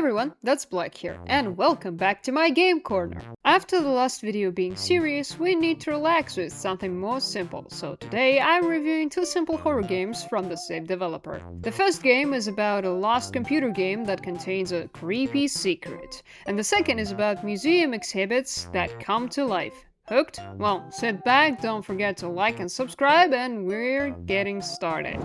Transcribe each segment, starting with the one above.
everyone, that's Black here, and welcome back to my Game Corner. After the last video being serious, we need to relax with something more simple, so today I'm reviewing two simple horror games from the same developer. The first game is about a lost computer game that contains a creepy secret, and the second is about museum exhibits that come to life. Hooked? Well, sit back, don't forget to like and subscribe, and we're getting started.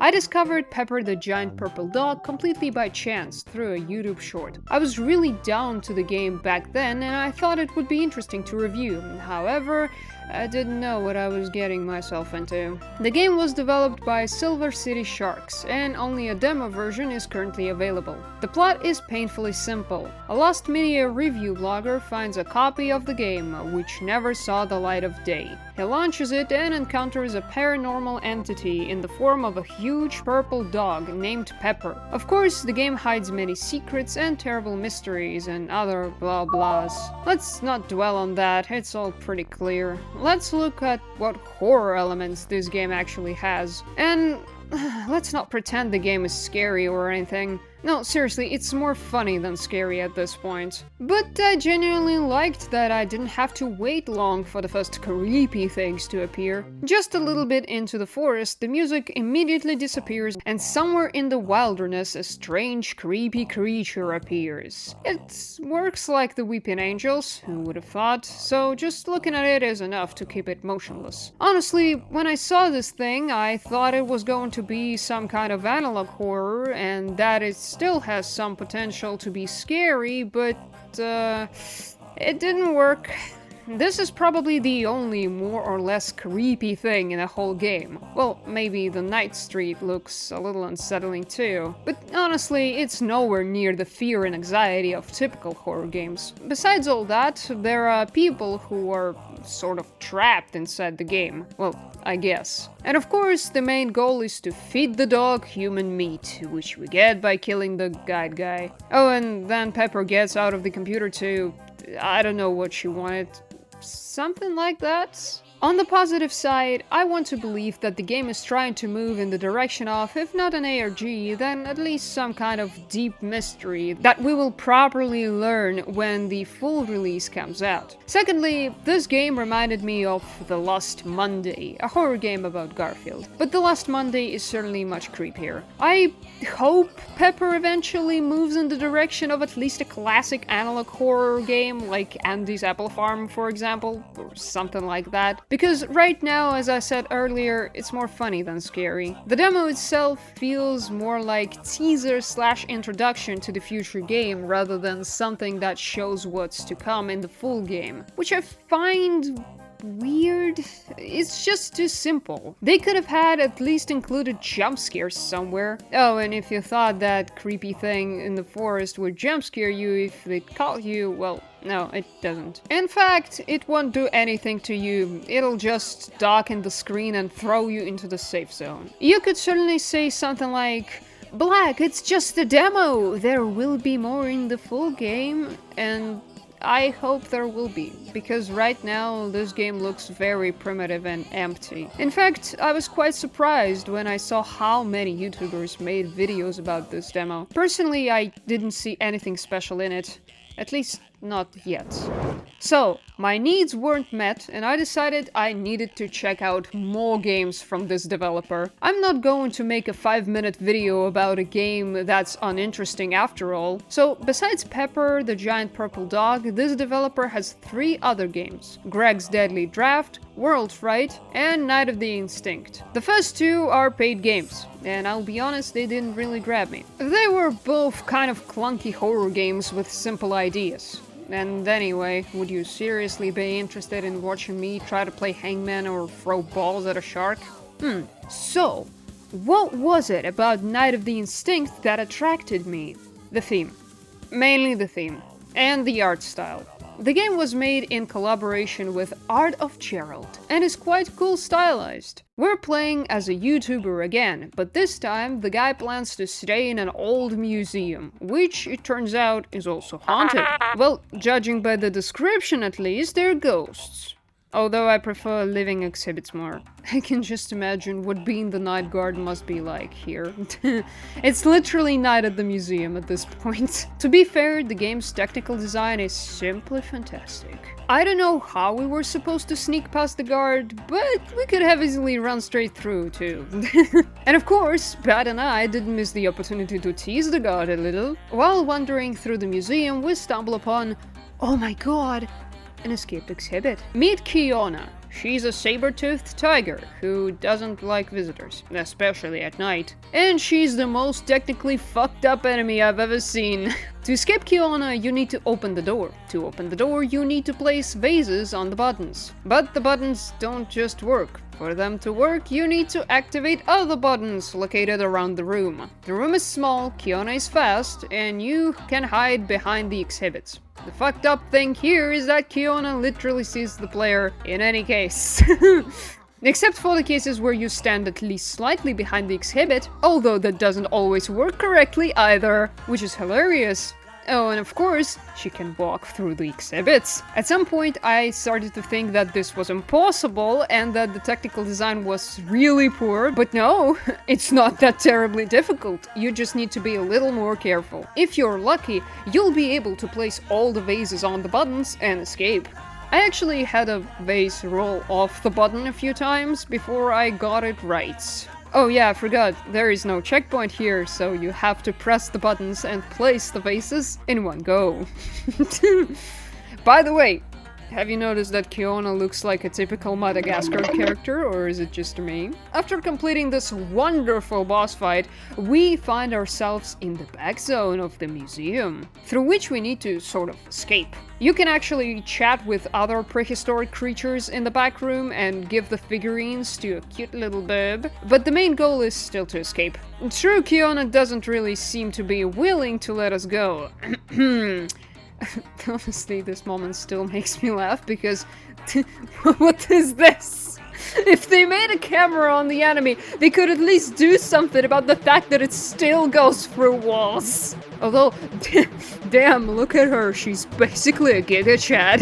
I discovered Pepper the Giant Purple Dog completely by chance through a YouTube short. I was really down to the game back then and I thought it would be interesting to review. However, I didn't know what I was getting myself into. The game was developed by Silver City Sharks and only a demo version is currently available. The plot is painfully simple. A Lost Media review blogger finds a copy of the game which never saw the light of day. He launches it and encounters a paranormal entity in the form of a huge purple dog named Pepper. Of course, the game hides many secrets and terrible mysteries and other blah blahs. Let's not dwell on that, it's all pretty clear. Let's look at what horror elements this game actually has. And let's not pretend the game is scary or anything. No, seriously, it's more funny than scary at this point. But I genuinely liked that I didn't have to wait long for the first creepy things to appear. Just a little bit into the forest, the music immediately disappears, and somewhere in the wilderness a strange, creepy creature appears. It works like the Weeping Angels, who would have thought, so just looking at it is enough to keep it motionless. Honestly, when I saw this thing, I thought it was going to be some kind of analog horror, and that it still has some potential to be scary, but it didn't work. This is probably the only more or less creepy thing in the whole game. Well, maybe the night street looks a little unsettling too, but honestly, it's nowhere near the fear and anxiety of typical horror games. Besides all that, there are people who are sort of trapped inside the game. Well, I guess. And of course, the main goal is to feed the dog human meat, which we get by killing the guide guy. Oh, and then Pepper gets out of the computer to... I don't know what she wanted. Something like that? On the positive side, I want to believe that the game is trying to move in the direction of, if not an ARG, then at least some kind of deep mystery that we will properly learn when the full release comes out. Secondly, this game reminded me of The Lost Monday, a horror game about Garfield. But The Lost Monday is certainly much creepier. I hope Pepper eventually moves in the direction of at least a classic analog horror game like Andy's Apple Farm, for example, or something like that. Because right now, as I said earlier, it's more funny than scary. The demo itself feels more like teaser/introduction to the future game rather than something that shows what's to come in the full game, which I find weird. It's just too simple. They could have had at least included jump scares somewhere. Oh, and if you thought that creepy thing in the forest would jump scare you if they caught you, well, no, it doesn't. In fact, it won't do anything to you. It'll just darken the screen and throw you into the safe zone. You could certainly say something like, Black, it's just a demo. There will be more in the full game, and I hope there will be, because right now this game looks very primitive and empty. In fact, I was quite surprised when I saw how many YouTubers made videos about this demo. Personally, I didn't see anything special in it, at least not yet. So, my needs weren't met and I decided I needed to check out more games from this developer. I'm not going to make a 5-minute video about a game that's uninteresting after all. So, besides Pepper the Giant Purple Dog, this developer has 3 other games: Greg's Deadly Draft, World Fright, and Night of the Instinct. The first 2 are paid games, and I'll be honest, they didn't really grab me. They were both kind of clunky horror games with simple ideas. And anyway, would you seriously be interested in watching me try to play hangman or throw balls at a shark? So, what was it about Night of the Instinct that attracted me? The theme. Mainly the theme. And the art style. The game was made in collaboration with Art of Gerald, and is quite cool stylized. We're playing as a YouTuber again, but this time the guy plans to stay in an old museum, which it turns out is also haunted. Well, judging by the description at least, they're ghosts. Although I prefer living exhibits more. I can just imagine what being the night guard must be like here. It's literally night at the museum at this point. To be fair, the game's technical design is simply fantastic. I don't know how we were supposed to sneak past the guard, but we could have easily run straight through too. And of course, Pat and I didn't miss the opportunity to tease the guard a little. While wandering through the museum, we stumble upon, oh my god, an escaped exhibit. Meet Kiona. She's a saber-toothed tiger who doesn't like visitors, especially at night. And she's the most technically fucked up enemy I've ever seen. To escape Kiona, you need to open the door. To open the door, you need to place vases on the buttons. But the buttons don't just work. For them to work, you need to activate other buttons located around the room. The room is small, Kiona is fast, and you can hide behind the exhibits. The fucked up thing here is that Kiona literally sees the player in any case. Except for the cases where you stand at least slightly behind the exhibit, although that doesn't always work correctly either, which is hilarious. Oh, and of course, she can walk through the exhibits. At some point, I started to think that this was impossible and that the technical design was really poor, but no, it's not that terribly difficult. You just need to be a little more careful. If you're lucky, you'll be able to place all the vases on the buttons and escape. I actually had a vase roll off the button a few times before I got it right. Oh yeah, I forgot, there is no checkpoint here, so you have to press the buttons and place the vases in one go. By the way, have you noticed that Kiona looks like a typical Madagascar character, or is it just me? After completing this wonderful boss fight, we find ourselves in the back zone of the museum, through which we need to sort of escape. You can actually chat with other prehistoric creatures in the back room and give the figurines to a cute little bub, but the main goal is still to escape. True, Kiona doesn't really seem to be willing to let us go. Honestly, this moment still makes me laugh because what is this? If they made a camera on the enemy, they could at least do something about the fact that it still goes through walls. Although, damn, look at her, she's basically a Giga Chad.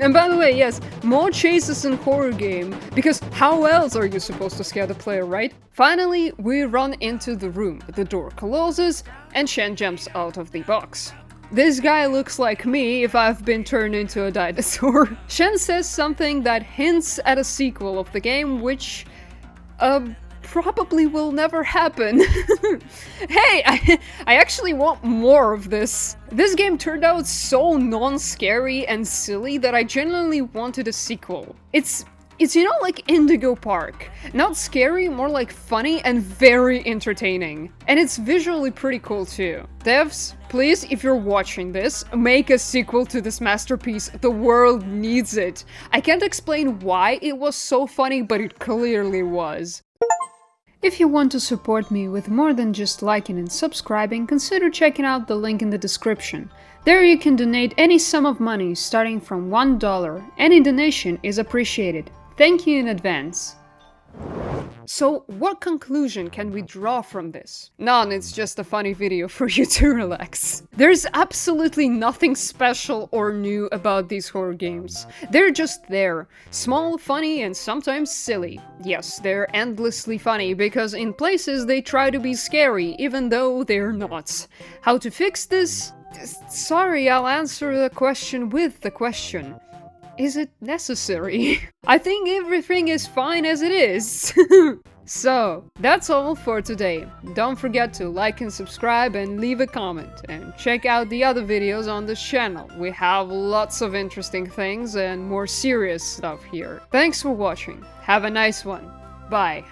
And by the way, yes, more chases in horror game, because how else are you supposed to scare the player, right? Finally, we run into the room, the door closes, and Shen jumps out of the box. This guy looks like me if I've been turned into a dinosaur. Shen says something that hints at a sequel of the game, which probably will never happen. Hey, I actually want more of this. This game turned out so non-scary and silly that I genuinely wanted a sequel. It's you know, like Indigo Park. Not scary, more like funny and very entertaining. And it's visually pretty cool too. Devs, please, if you're watching this, make a sequel to this masterpiece. The world needs it. I can't explain why it was so funny, but it clearly was. If you want to support me with more than just liking and subscribing, consider checking out the link in the description. There you can donate any sum of money starting from $1. Any donation is appreciated. Thank you in advance. So, what conclusion can we draw from this? None, it's just a funny video for you to relax. There's absolutely nothing special or new about these horror games. They're just there. Small, funny, and sometimes silly. Yes, they're endlessly funny, because in places they try to be scary, even though they're not. How to fix this? Sorry, I'll answer the question with the question. Is it necessary? I think everything is fine as it is. So, that's all for today. Don't forget to like and subscribe and leave a comment. And check out the other videos on this channel. We have lots of interesting things and more serious stuff here. Thanks for watching. Have a nice one. Bye.